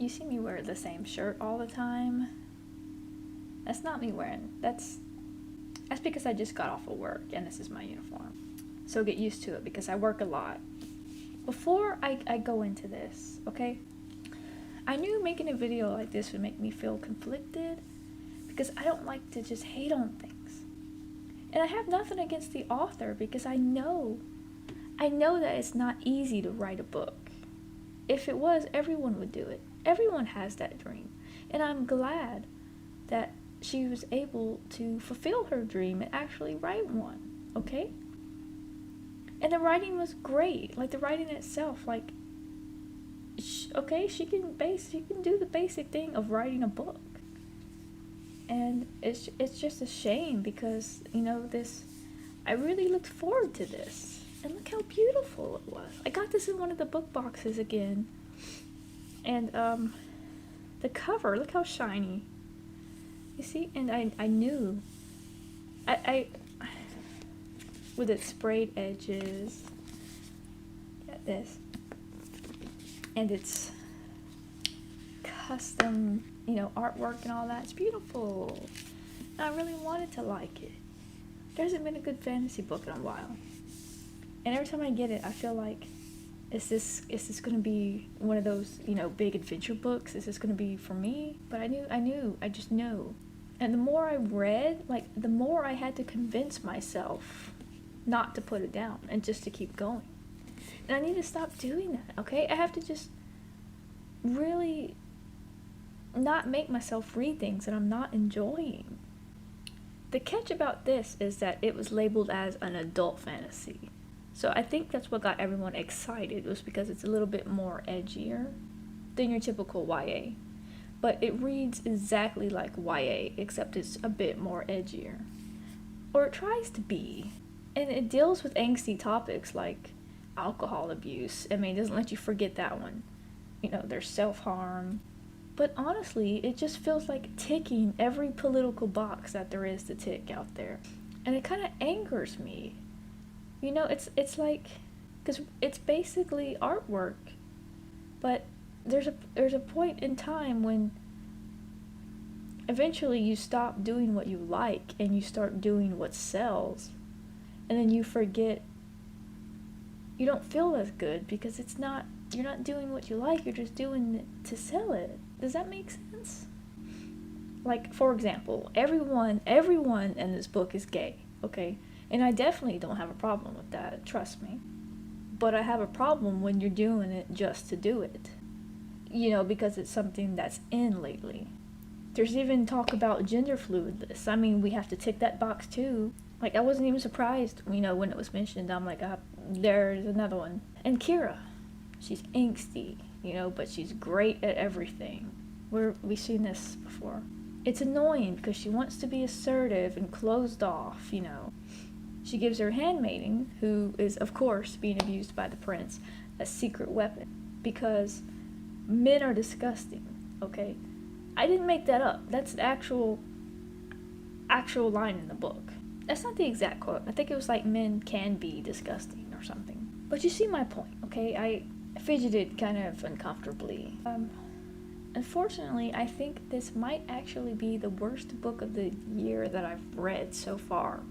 you see me wear the same shirt all the time. That's not me wearing. That's because I just got off of work and this is my uniform. So get used to it because I work a lot. Before I go into this, okay? I knew making a video like this would make me feel conflicted because I don't like to just hate on things. And I have nothing against the author because I know that it's not easy to write a book. If it was, everyone would do it. Everyone has that dream. And I'm glad that she was able to fulfill her dream and actually write one, okay? And the writing was great. Like, the writing itself, like, okay, she can do the basic thing of writing a book. And it's just a shame because, you know, I really looked forward to this. And look how beautiful it was. I got this in one of the book boxes again. And the cover, look how shiny. You see? And I knew. I with its sprayed edges. Get this. And its custom, you know, artwork and all that. It's beautiful. And I really wanted to like it. There hasn't been a good fantasy book in a while. And every time I get it, I feel like, is this going to be one of those, you know, big adventure books? Is this going to be for me? But I just knew. And the more I read, like, the more I had to convince myself not to put it down and just to keep going. And I need to stop doing that, okay? I have to just really not make myself read things that I'm not enjoying. The catch about this is that it was labeled as an adult fantasy. So I think that's what got everyone excited, was because it's a little bit more edgier than your typical YA. But it reads exactly like YA, except it's a bit more edgier. Or it tries to be. And it deals with angsty topics like alcohol abuse. I mean, it doesn't let you forget that one. You know, there's self-harm. But honestly, it just feels like ticking every political box that there is to tick out there. And it kind of angers me. You know, it's like, because it's basically artwork, but there's a point in time when eventually you stop doing what you like and you start doing what sells, and then you forget, you don't feel as good because you're not doing what you like, you're just doing it to sell it. Does that make sense? Like, for example, everyone in this book is gay, okay? And I definitely don't have a problem with that, trust me. But I have a problem when you're doing it just to do it. You know, because it's something that's in lately. There's even talk about gender fluidness. I mean, we have to tick that box too. Like, I wasn't even surprised, you know, when it was mentioned. I'm like, there's another one. And Kira, she's angsty, you know, but she's great at everything. We've seen this before. It's annoying because she wants to be assertive and closed off, you know. She gives her handmaiden, who is, of course, being abused by the prince, a secret weapon. Because men are disgusting, okay? I didn't make that up. That's the actual line in the book. That's not the exact quote. I think it was like, men can be disgusting or something. But you see my point, okay? I fidgeted kind of uncomfortably. Unfortunately, I think this might actually be the worst book of the year that I've read so far.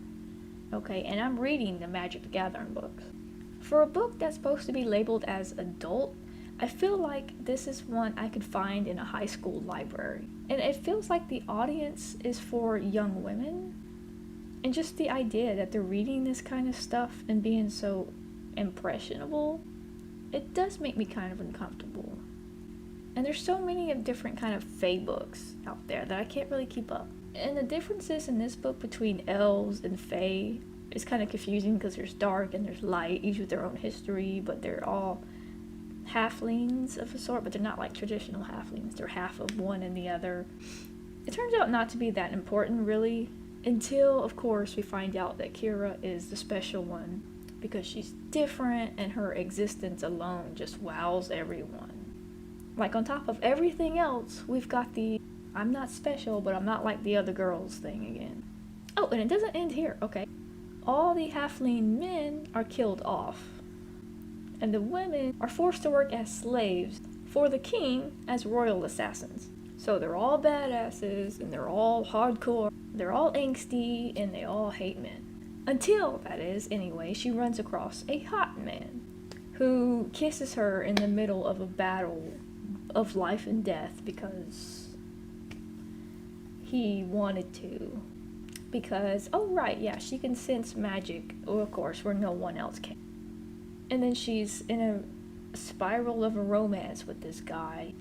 Okay, and I'm reading the Magic the Gathering books. For a book that's supposed to be labeled as adult, I feel like this is one I could find in a high school library. And it feels like the audience is for young women. And just the idea that they're reading this kind of stuff and being so impressionable, it does make me kind of uncomfortable. And there's so many of different kind of fae books out there that I can't really keep up. And the differences in this book between elves and fae is kind of confusing because there's dark and there's light, each with their own history, but they're all halflings of a sort, but they're not like traditional halflings. They're half of one and the other. It turns out not to be that important, really, until, of course, we find out that Kira is the special one because she's different and her existence alone just wows everyone. Like, on top of everything else, we've got the I'm not special, but I'm not like the other girls thing again. Oh, and it doesn't end here, okay? All the halfling men are killed off. And the women are forced to work as slaves for the king as royal assassins. So they're all badasses, and they're all hardcore, they're all angsty, and they all hate men. Until, that is, anyway, she runs across a hot man who kisses her in the middle of a battle of life and death because he wanted to. Because, oh right, yeah, she can sense magic, of course, where no one else can. And then she's in a spiral of a romance with this guy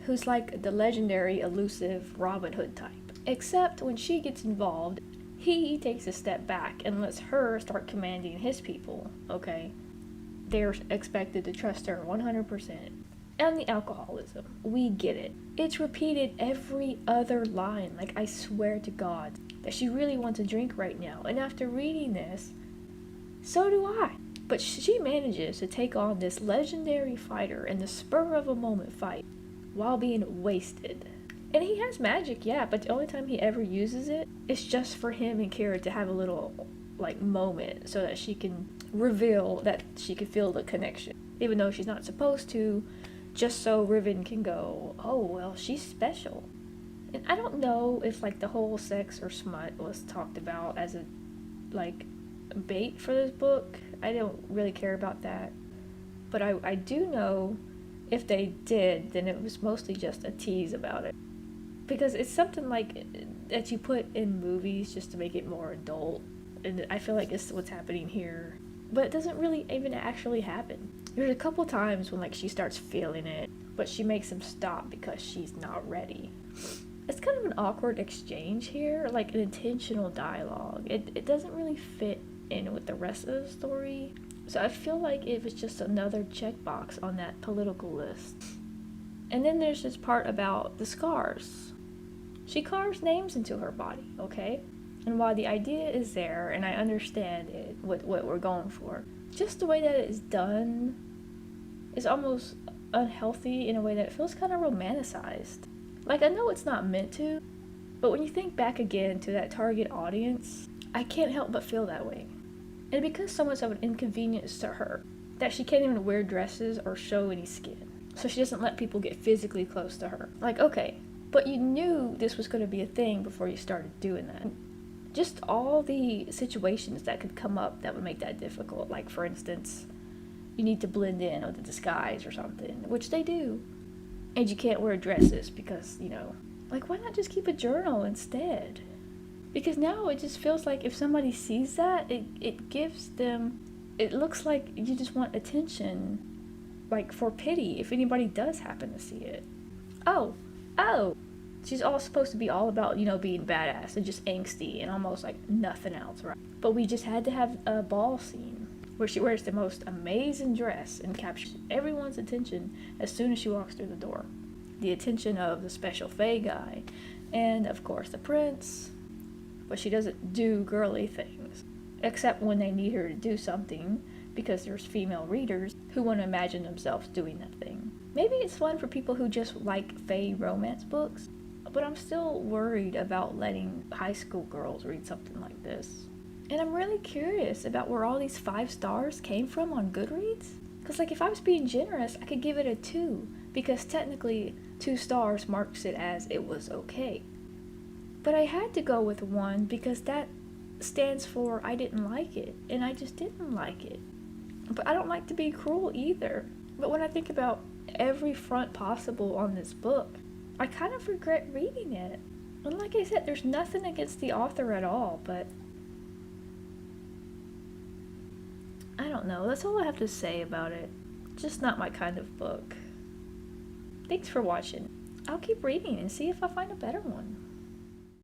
who's like the legendary elusive Robin Hood type. Except when she gets involved, he takes a step back and lets her start commanding his people, okay? They're expected to trust her 100%. And the alcoholism, we get it. It's repeated every other line, like I swear to God, that she really wants a drink right now. And after reading this, so do I. But she manages to take on this legendary fighter in the spur of a moment fight while being wasted. And he has magic, yeah, but the only time he ever uses it is just for him and Kira to have a little, like, moment so that she can reveal that she can feel the connection. Even though she's not supposed to, just so Riven can go, oh, well, she's special. And I don't know if, like, the whole sex or smut was talked about as a, like, bait for this book. I don't really care about that. But I do know if they did, then it was mostly just a tease about it. Because it's something like that you put in movies just to make it more adult. And I feel like it's what's happening here. But it doesn't really even actually happen. There's a couple times when, like, she starts feeling it, but she makes him stop because she's not ready. It's kind of an awkward exchange here, like an intentional dialogue. It doesn't really fit in with the rest of the story. So I feel like it was just another checkbox on that political list. And then there's this part about the scars. She carves names into her body, okay? And while the idea is there, and I understand it, what we're going for, just the way that it is done is almost unhealthy in a way that it feels kind of romanticized. Like, I know it's not meant to, but when you think back again to that target audience, I can't help but feel that way. And because so much of an inconvenience to her, that she can't even wear dresses or show any skin. So she doesn't let people get physically close to her. Like, okay, but you knew this was going to be a thing before you started doing that. Just all the situations that could come up that would make that difficult. Like, for instance, you need to blend in with a disguise or something, which they do. And you can't wear dresses because, you know, like, why not just keep a journal instead? Because now it just feels like if somebody sees that, it gives them, it looks like you just want attention, like, for pity, if anybody does happen to see it. Oh, she's all supposed to be all about, you know, being badass and just angsty and almost like nothing else, right? But we just had to have a ball scene where she wears the most amazing dress and captures everyone's attention as soon as she walks through the door. The attention of the special Fae guy, and of course the prince. But she doesn't do girly things, except when they need her to do something, because there's female readers who want to imagine themselves doing that thing. Maybe it's fun for people who just like Fae romance books, but I'm still worried about letting high school girls read something like this. And I'm really curious about where all these 5 stars came from on Goodreads. Because, like, if I was being generous, I could give it a 2, because technically 2 stars marks it as it was okay. But I had to go with 1 because that stands for I didn't like it, and I just didn't like it. But I don't like to be cruel either. But when I think about every front possible on this book, I kind of regret reading it. And like I said, there's nothing against the author at all, but I don't know. That's all I have to say about it. Just not my kind of book. Thanks for watching. I'll keep reading and see if I find a better one.